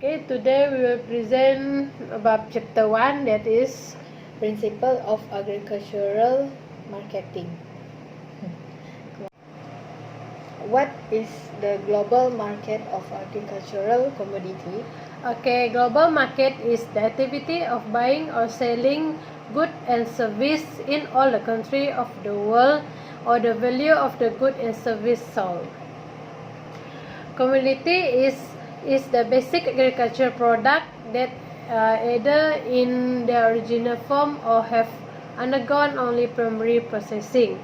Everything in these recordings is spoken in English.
Okay, today we will present about chapter 1, that is Principle of Agricultural Marketing. What is the global market of agricultural commodity? Okay, global market is the activity of buying or selling goods and service in all the country of the world, or the value of the good and service sold. Commodity is the basic agricultural product that either in the original form or have undergone only primary processing.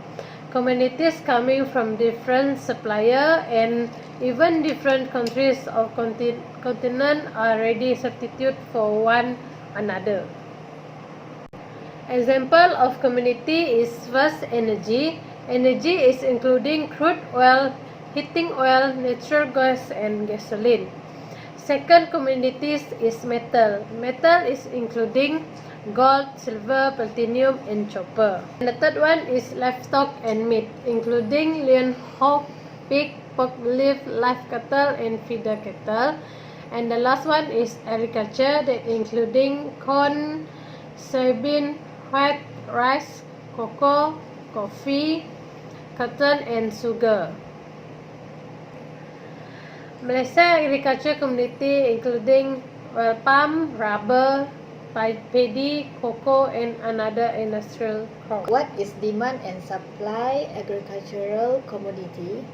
Commodities coming from different suppliers and even different countries or continent are ready substitute for one another. Example of commodity is first energy. Energy is including crude oil, heating oil, natural gas, and gasoline. Second commodities is metal. Metal is including gold, silver, platinum, and copper. And the third one is livestock and meat, including lean hog, pig, pork, beef, live cattle, and feeder cattle. And the last one is agriculture, that including corn, soybean, wheat, rice, cocoa, coffee, cotton, and sugar. Malaysia agriculture community including oil palm, rubber, paddy, cocoa, and another industrial crop. What is demand and supply agricultural commodity?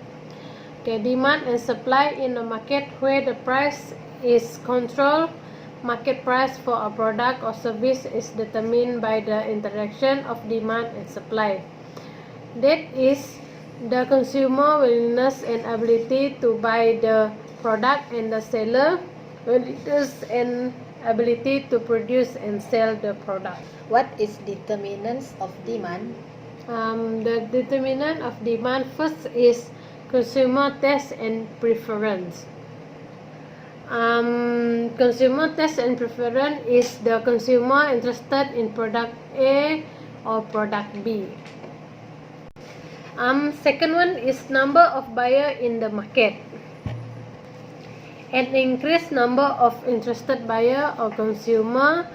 Okay, demand and supply in a market where the price is controlled. Market price for a product or service is determined by the interaction of demand and supply. That is the consumer willingness and ability to buy the product, and the seller willingness and ability to produce and sell the product. What is determinants of demand? The determinant of demand first is consumer taste and preference. Consumer taste and preference is the consumer interested in product A or product B. Second one is number of buyer in the market. An increased number of interested buyer or consumer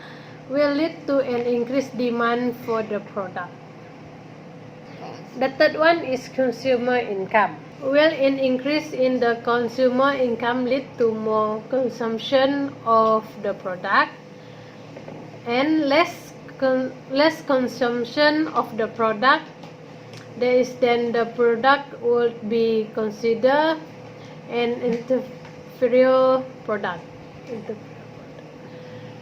will lead to an increased demand for the product. The third one is consumer income. Will an increase in the consumer income lead to more consumption of the product, and less consumption of the product, then the product would be considered an inferior product.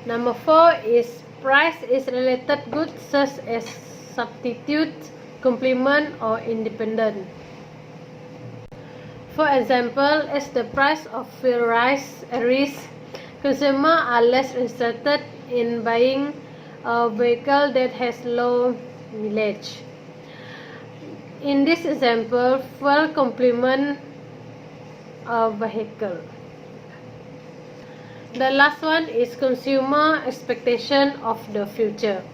Number 4 is price is related goods such as substitute, complement, or independent. For example, as the price of fuel rises, consumers are less interested in buying a vehicle that has low mileage. In this example, fuel complement a vehicle. The last one is consumer expectation of the future.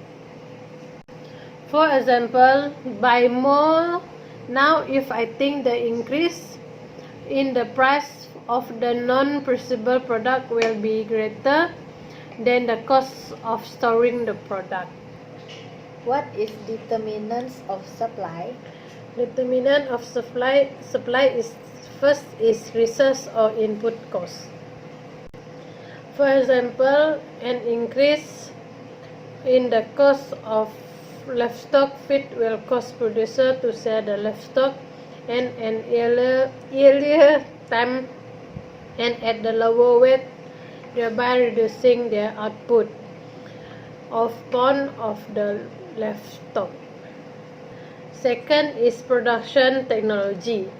For example, buy more now if I think the increase in the price of the non-perishable product will be greater than the cost of storing the product. What is determinants of supply? Determinant of supply is first is resource or input cost. For example, an increase in the cost of livestock feed will cause producer to sell the livestock in an earlier time and at the lower weight, thereby reducing their output of ton of the livestock. Second is production technology.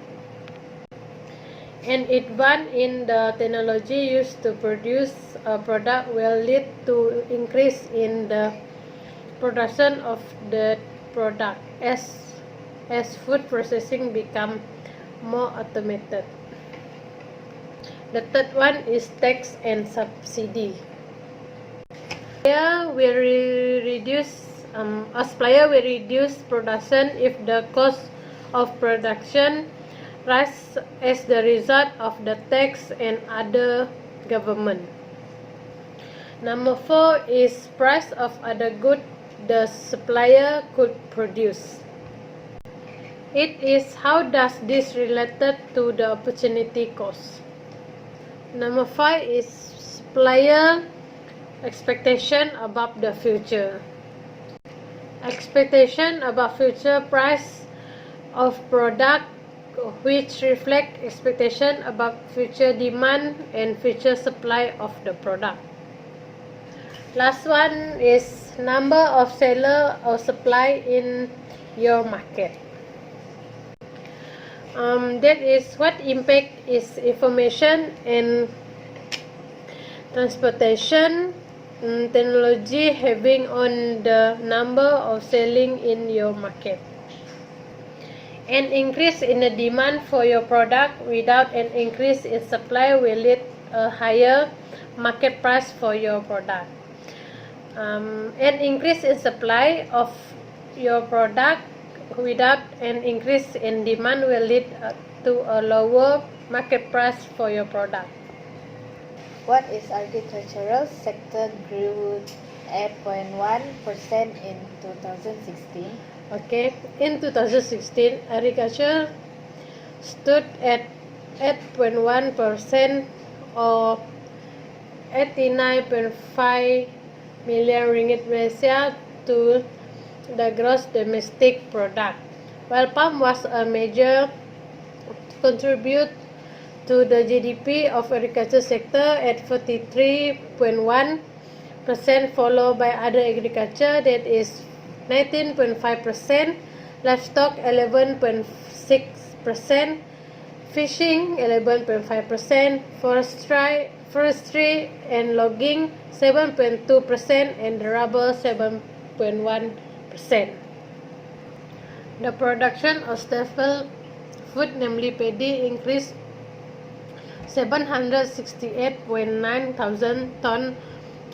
An advance in the technology used to produce a product will lead to increase in the production of the product as food processing become more automated. The third one is tax and subsidy. A supplier will reduce production if the cost of production rise as the result of the tax and other government. Number 4 is price of other goods the supplier could produce. It is how does this related to the opportunity cost. Number 5 is supplier expectation about the future. Expectation about future price of product which reflect expectation about future demand and future supply of the product. Last one is number of seller or supply in your market. That is what impact is information and transportation technology having on the number of selling in your market. An increase in the demand for your product without an increase in supply will lead a higher market price for your product. An increase in supply of your product without an increase in demand will lead to a lower market price for your product. What is agricultural sector grew 8.1% in 2016? Okay, in 2016, agriculture stood at 8.1% or 89.5 million ringgit Malaysia to the gross domestic product. While palm was a major contribute to the GDP of agriculture sector at 43.1%, followed by other agriculture that is 19.5%, livestock 11.6%, fishing 11.5%, forestry and logging 7.2%, and rubber 7.1%. The production of staple food, namely paddy, increased 768.9 thousand ton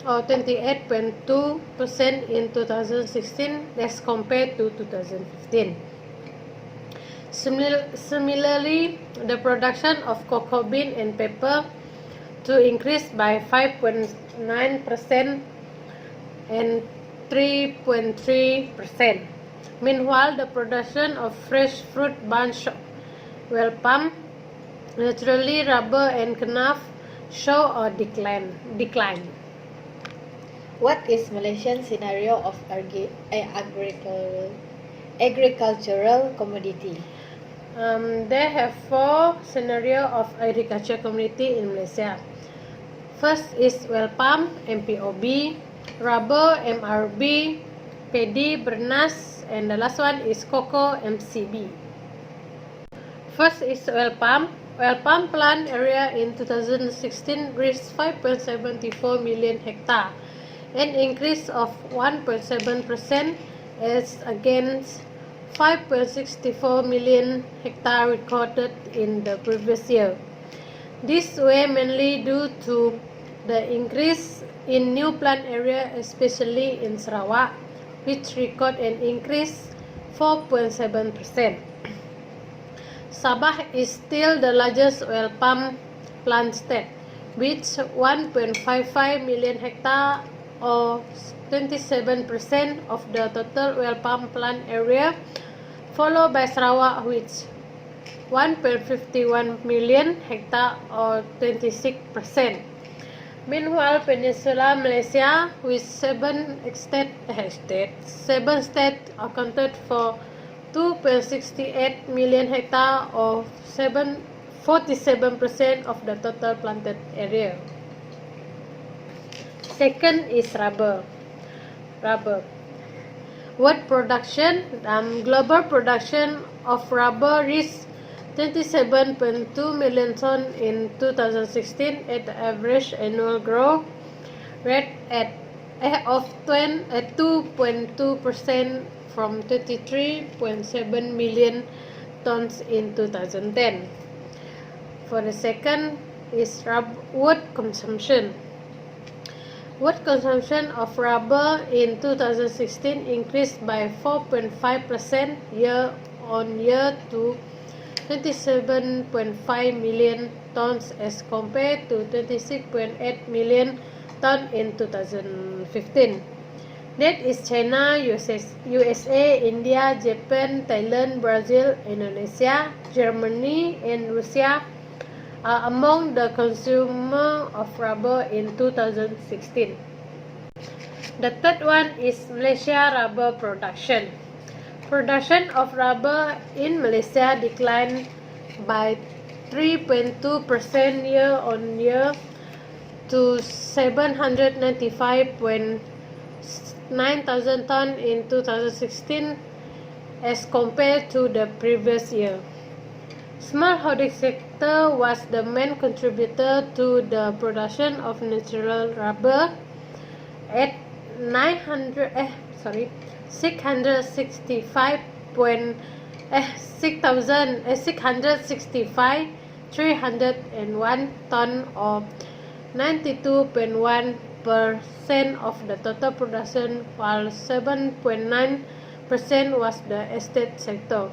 or 28.2% in 2016 as compared to 2015. Similarly, the production of cocoa bean and pepper to increase by 5.9% and 3.3%. Meanwhile, the production of fresh fruit, bunch, well, palm, naturally rubber and knife show a decline. What is Malaysian scenario of agricultural commodity? They have 4 scenario of agriculture commodity in Malaysia. First is well palm, MPOB, rubber, MRB, paddy, bernas, and the last one is cocoa, MCB. First is oil palm. Oil palm plant area in 2016 reached 5.74 million hectare, an increase of 1.7% as against 5.64 million hectare recorded in the previous year. This was mainly due to the increase in new plant area, especially in Sarawak, which recorded an increase 4.7%. Sabah is still the largest oil palm plant state, with 1.55 million hectare or 27% of the total oil palm plant area, followed by Sarawak with 1.51 million hectare or 26%. Meanwhile, Peninsula Malaysia with 7 states accounted for 2.68 million hectare or 47% of the total planted area. Second is rubber. World production, global production of rubber reached 27.2 million ton in 2016 at the average annual growth rate of 2.2% from 23.7 million tons in 2010. For the second is wood consumption. Wood consumption of rubber in 2016 increased by 4.5% year-on-year to 27.5 million tons as compared to 26.8 million ton in 2015. That is China, USA, India, Japan, Thailand, Brazil, Indonesia, Germany, and Russia are among the consumer of rubber in 2016. The third one is Malaysia rubber production. Production of rubber in Malaysia declined by 3.2% year-on-year to 795.9 thousand tons in 2016 as compared to the previous year. Smallholding sector was the main contributor to the production of natural rubber at 665,301 ton or 92.1% of the total production, while 7.9% was the estate sector.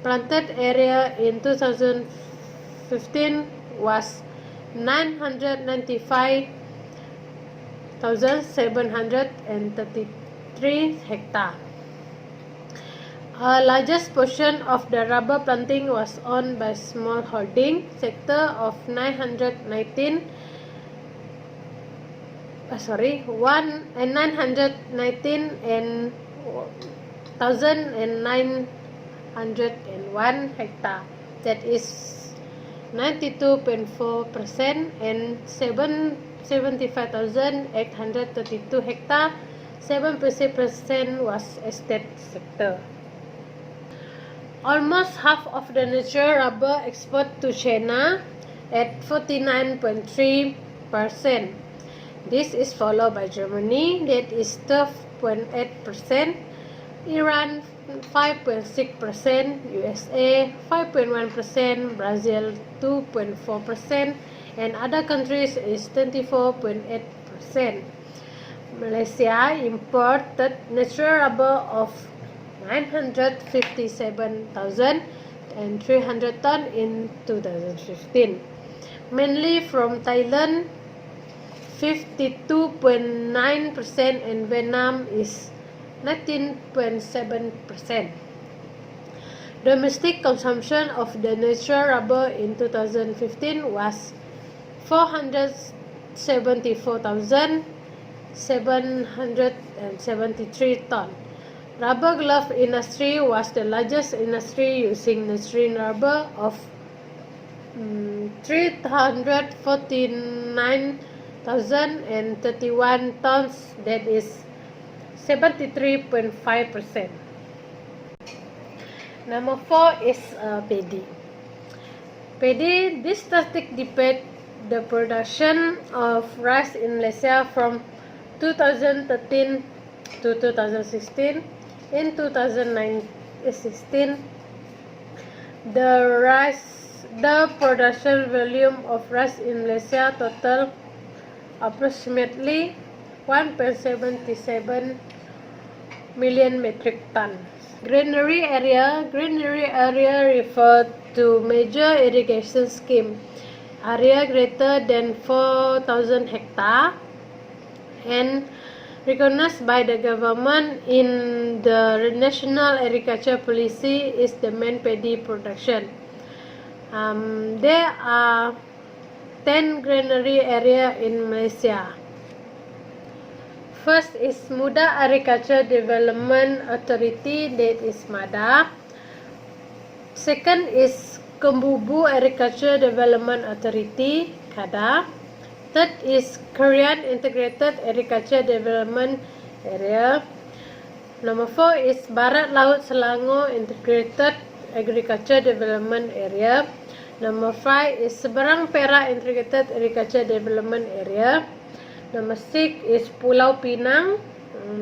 Planted area in 2015 was 995,733 hectare. A largest portion of the rubber planting was owned by smallholding sector of 919 and 1,901 hectare, that is 92.4%, and 75,832 hectare, 7% was estate sector. Almost half of the natural rubber export to China at 49.3%. This is followed by Germany, that is 12.8%, Iran 5.6%, USA 5.1%, Brazil 2.4%, and other countries is 24.8%. Malaysia imported natural rubber of 957,300 tons in 2015, mainly from Thailand 52.9% and Vietnam is 19.7%. Domestic consumption of the natural rubber in 2015 was 474,773 tons. Rubber glove industry was the largest industry using natural rubber of 349,031 tons, that is 73.5%. Number 4 is paddy. Paddy, this statistic depicts the production of rice in Malaysia from 2013 to 2016. In 2016, the production volume of rice in Malaysia total approximately 1.77 million metric tons. Granary area refer to major irrigation scheme, area greater than 4,000 hectare and recognized by the government in the National Agriculture Policy is the main paddy production. There are 10 granary area in Malaysia. First is Muda Agriculture Development Authority, that is MADA. Second is Kembubu Agriculture Development Authority, KADA. Third is Korean Integrated Agriculture Development Area. Number 4 is Barat Laut Selangor Integrated Agriculture Development Area. Number 5 is Seberang Perak Integrated Agriculture Development Area. Number 6 is Pulau Pinang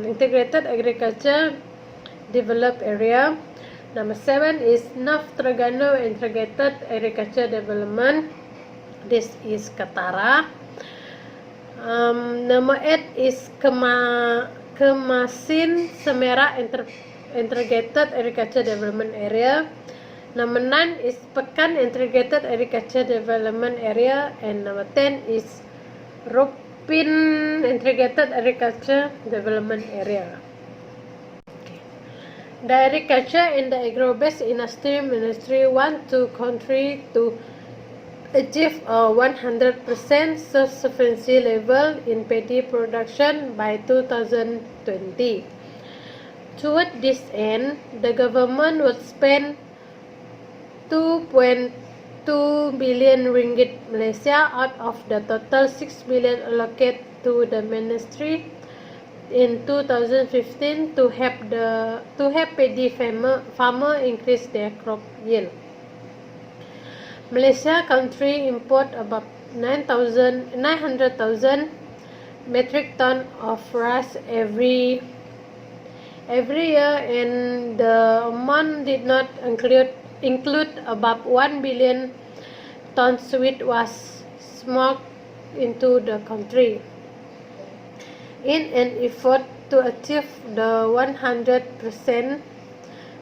Integrated Agriculture Developed Area. Number 7 is North Terengganu Integrated Agriculture Development. This is Katara. Number 8 is Kemasin Semerak Integrated Agriculture Development Area. Number 9 is Pekan Integrated Agriculture Development Area, and number 10 is PIN Integrated Agriculture Development Area. The agriculture and the agro-based industry ministry want to country to achieve a 100% self-sufficiency level in paddy production by 2020. Toward this end, the government will spend 2.2 billion ringgit Malaysia out of the total 6 billion allocated to the ministry in 2015 to help paddy farmer increase their crop yield. Malaysia country import about 900,000 metric ton of rice every year, and the amount did not include about 1 billion tons wheat was smoked into the country. In an effort to achieve the 100%,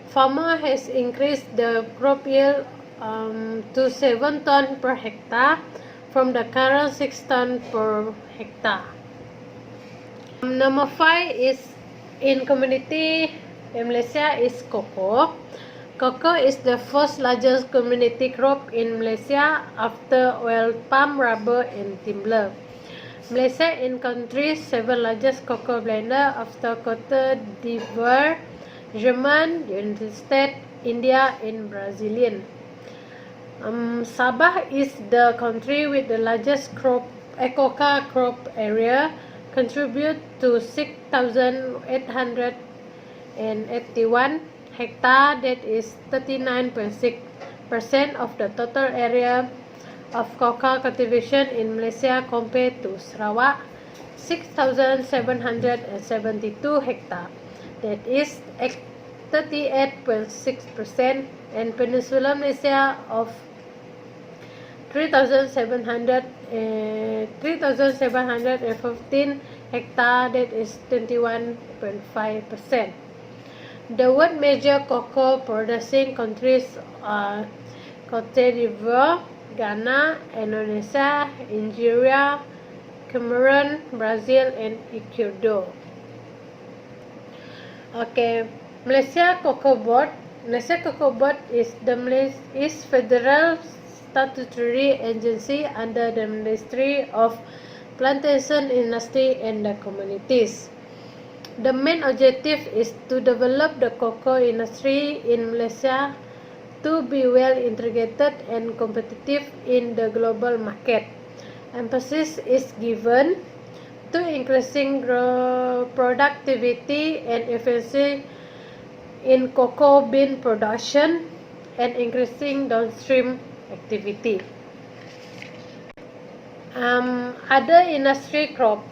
farmer has increased the crop yield to 7 ton per hectare from the current 6 ton per hectare. Number 5 is in community in Malaysia is cocoa. Cocoa is the first largest community crop in Malaysia after oil palm, rubber and timber. Malaysia in country's 7 largest cocoa blender after Cote d'Ivoire, German, United States, India and Brazilian. Sabah is the country with the largest cocoa crop area, contribute to 6,881 hectare, that is 39.6% of the total area of cocoa cultivation in Malaysia compared to Sarawak, 6,772 hectare, that is 38.6%, and Peninsular Malaysia of 3,715 hectare, that is 21.5%. The world major cocoa producing countries are Cote d'Ivoire, Ghana, Indonesia, Nigeria, Cameroon, Brazil and Ecuador. Okay, Malaysia Cocoa Board. Malaysia Cocoa Board is federal statutory agency under the Ministry of Plantation Industry and the Communities. The main objective is to develop the cocoa industry in Malaysia to be well integrated and competitive in the global market. Emphasis is given to increasing productivity and efficiency in cocoa bean production and increasing downstream activity. Other industry crop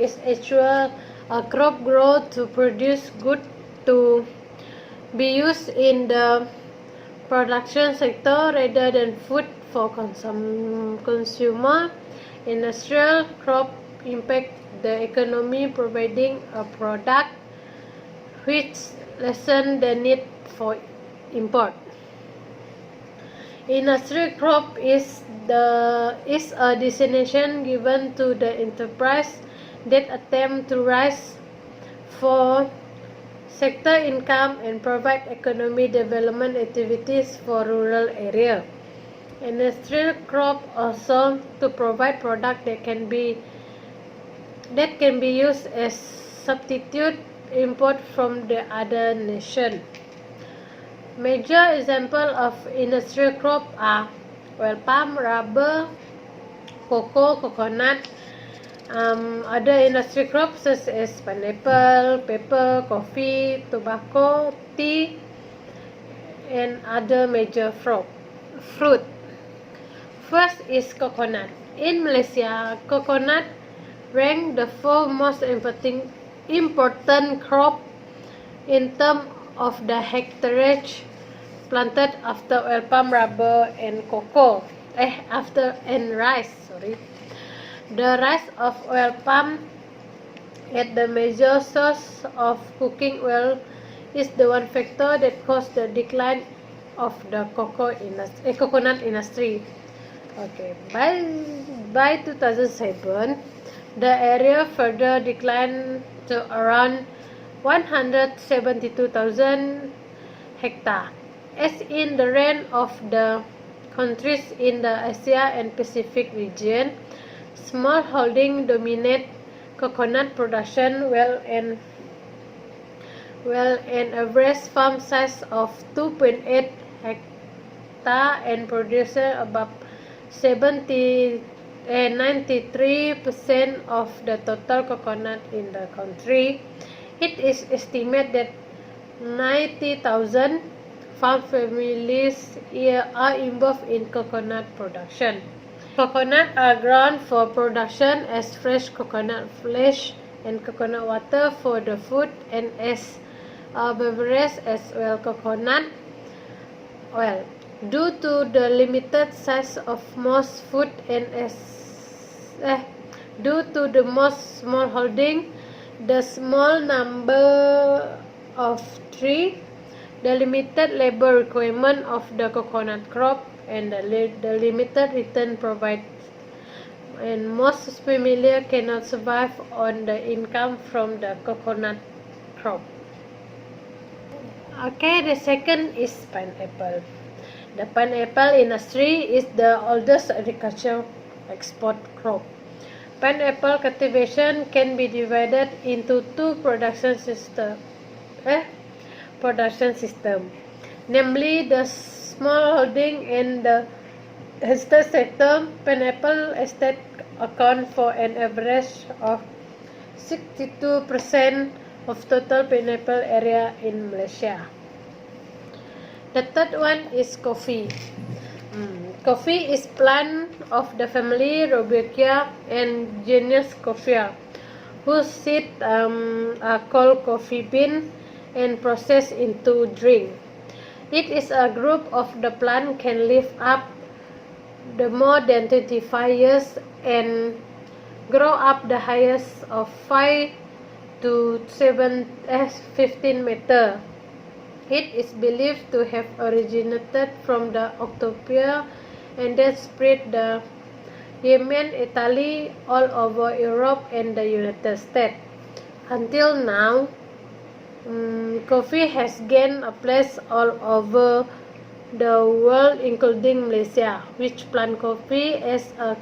is actual crop grown to produce goods to be used in the production sector rather than food for consumer. Industrial crop impact the economy, providing a product which lessen the need for import. Industrial crop is a designation given to the enterprise that attempt to rise for sector income and provide economic development activities for rural area. Industrial crop also to provide product that can be used as substitute import from the other nation. Major example of industrial crop are oil palm, rubber, cocoa, coconut. Other industry crops such as pineapple, pepper, coffee, tobacco, tea, and other major fruit. First is coconut. In Malaysia, coconut ranked the 4th most important crop in terms of the hectareage planted after oil palm, rubber, and rice. The rise of oil palm as the major source of cooking oil is the one factor that caused the decline of the coconut industry. Okay, by 2007, the area further declined to around 172,000 hectares. As in the range of the countries in the Asia and Pacific region, smallholding dominate coconut production, well an average farm size of 2.8 hectare and produces about 93% of the total coconut in the country. It is estimated that 90,000 farm families are involved in coconut production. Coconut are grown for production as fresh coconut flesh and coconut water for the food and as a beverage as well coconut oil. Due to the limited size of most food and due to the most smallholding, the small number of trees, the limited labor requirement of the coconut crop, and the limited return provided, and most families cannot survive on the income from the coconut crop. Okay, the second is pineapple. The pineapple industry is the oldest agricultural export crop. Pineapple cultivation can be divided into two production system, namely the smallholding and the estate sector. Pineapple estate account for an average of 62% of total pineapple area in Malaysia. The third one is coffee. Coffee is plant of the family Raubesia and genus Coffea, whose seeds are called coffee bean and processed into drink. It is a group of the plant can live up the more than 25 years and grow up the highest of 5 to 15 meters. It is believed to have originated from the Octopia and then spread the Yemen, Italy, all over Europe and the United States. Until now, coffee has gained a place all over the world, including Malaysia, which plant coffee as a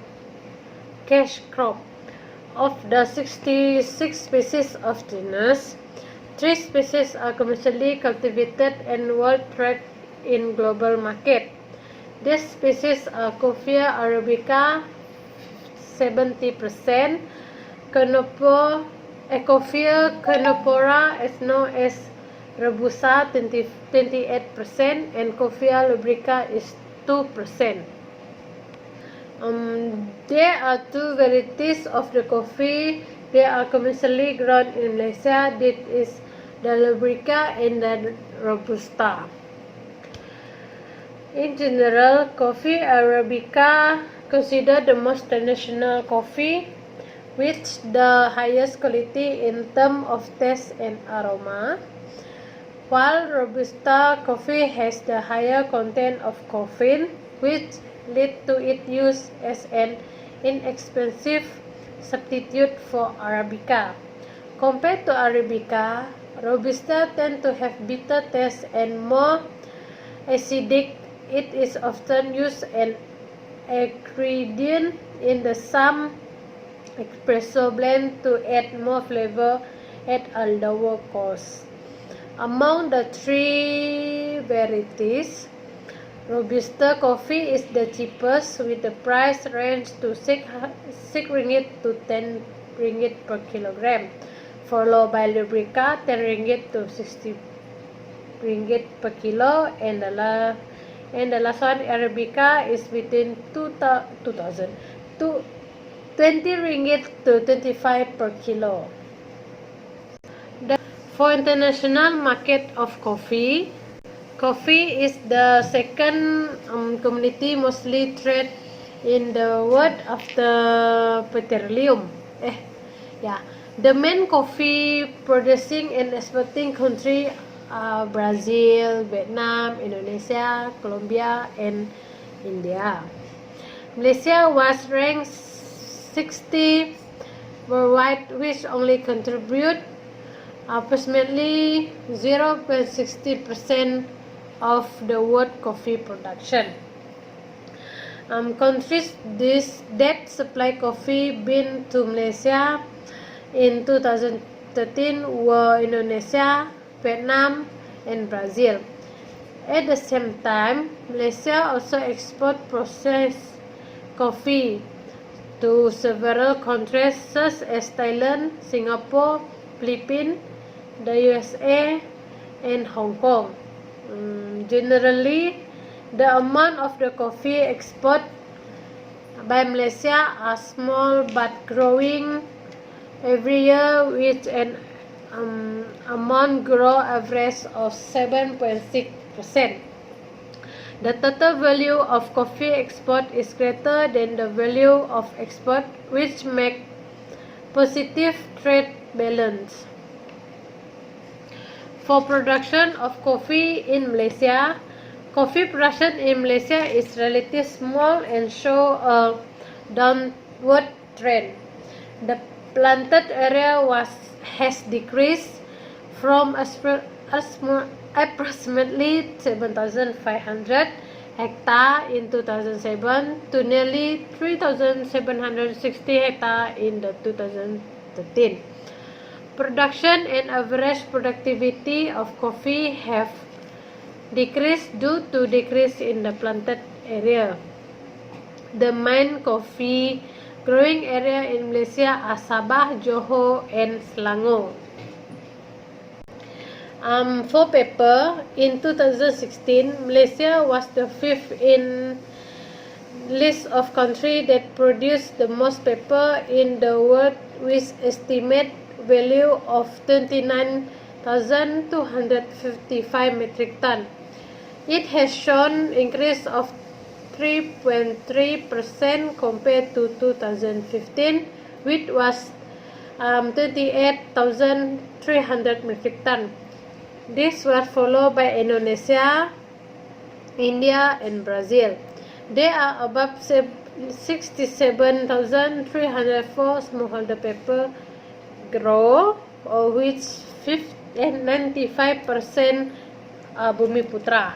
cash crop. Of the 66 species of genus, 3 species are commercially cultivated and world traded in global market. These species are Coffea arabica 70%, Coffea canephora is known as Robusta 28%, and Coffea lubrica is 2%. There are two varieties of the coffee. They are commercially grown in Malaysia. That is the lubrica and the robusta. In general, coffee arabica considered the most traditional coffee, with the highest quality in terms of taste and aroma, while robusta coffee has the higher content of caffeine, which lead to its use as an inexpensive substitute for arabica. Compared to arabica, robusta tend to have bitter taste and more acidic. It is often used as an ingredient in some espresso blend to add more flavor at a lower cost. Among the 3 varieties, Robusta coffee is the cheapest, with the price range to 6 ringgit to 10 ringgit per kilogram, followed by Lubrica 10 ringgit to 60 ringgit per kilo, and the last one Arabica is between 2000 to 20 ringgit to 25 per kilo. For international market of coffee, coffee is the second commodity mostly traded in the world after petroleum. The main coffee producing and exporting countries are Brazil, Vietnam, Indonesia, Colombia, and India. Malaysia was ranked 60 worldwide, which only contribute approximately 0.60% of the world coffee production. Countries that supply coffee bean to Malaysia in 2013 were Indonesia, Vietnam, and Brazil. At the same time, Malaysia also exports processed coffee to several countries such as Thailand, Singapore, Philippines, the USA, and Hong Kong. Generally, the amount of the coffee export by Malaysia are small but growing every year with an amount growth average of 7.6%. The total value of coffee export is greater than the value of export, which make positive trade balance. For production of coffee in Malaysia, coffee production in Malaysia is relatively small and show a downward trend. The planted area has decreased from approximately 7,500 hectares in 2007 to nearly 3,760 hectares in 2013. Production and average productivity of coffee have decreased due to decrease in the planted area. The main coffee growing area in Malaysia are Sabah, Johor, and Selangor. For paper, in 2016, Malaysia was the fifth in list of countries that produce the most paper in the world, with estimate value of 29,255 metric ton. It has shown increase of 3.3% compared to 2015, which was 28,300 metric ton. This was followed by Indonesia, India, and Brazil. They are above 67,304 smallholder paper grow, of which 95% are Bumiputra.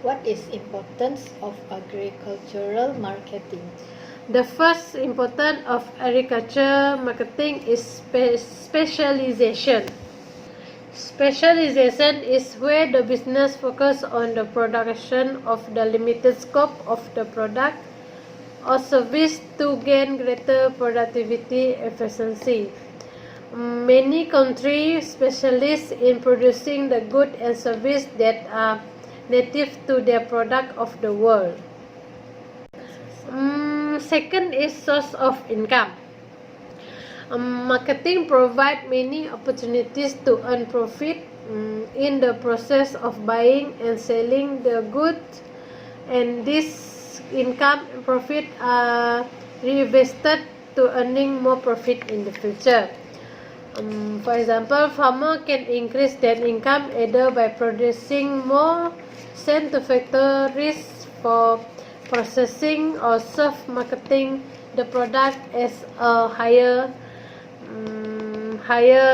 What is importance of agricultural marketing? The first importance of agriculture marketing is specialization. Specialization is where the business focuses on the production of the limited scope of the product or service to gain greater productivity efficiency. Many countries specialize in producing the goods and services that are native to their product of the world. Second is source of income. Marketing provides many opportunities to earn profit in the process of buying and selling the goods, and this income and profit are reinvested to earning more profit in the future. For example, farmer can increase their income either by producing more sent to factories for processing or self-marketing the product as a higher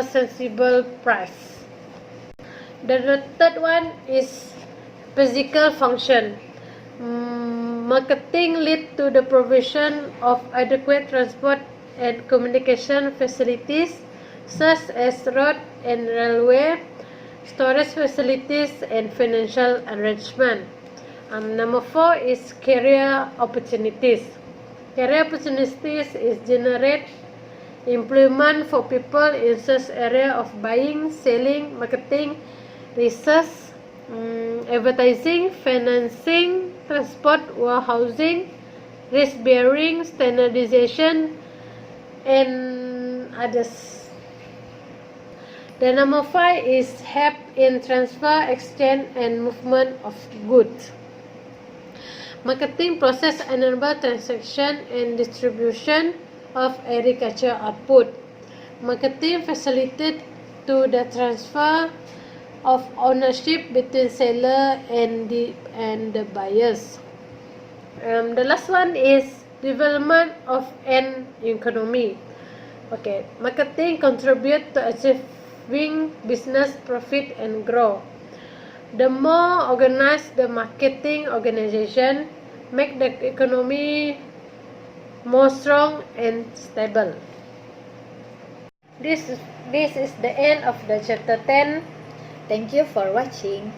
sensible price. The third one is physical function. Marketing leads to the provision of adequate transport and communication facilities such as road and railway, storage facilities, and financial arrangement. Number 4 is career opportunities. Career opportunities is generate employment for people in such area of buying, selling, marketing, research, advertising, financing, transport, warehousing, risk bearing, standardization, and others. The number 5 is help in transfer, exchange, and movement of goods. Marketing process enable transaction and distribution of agriculture output. Marketing facilitates to the transfer of ownership between seller and the buyers. The last one is development of an economy. Okay, marketing contribute to achieving business profit and grow. The more organized the marketing organization, make the economy more strong and stable. This is the end of the chapter 10. Thank you for watching.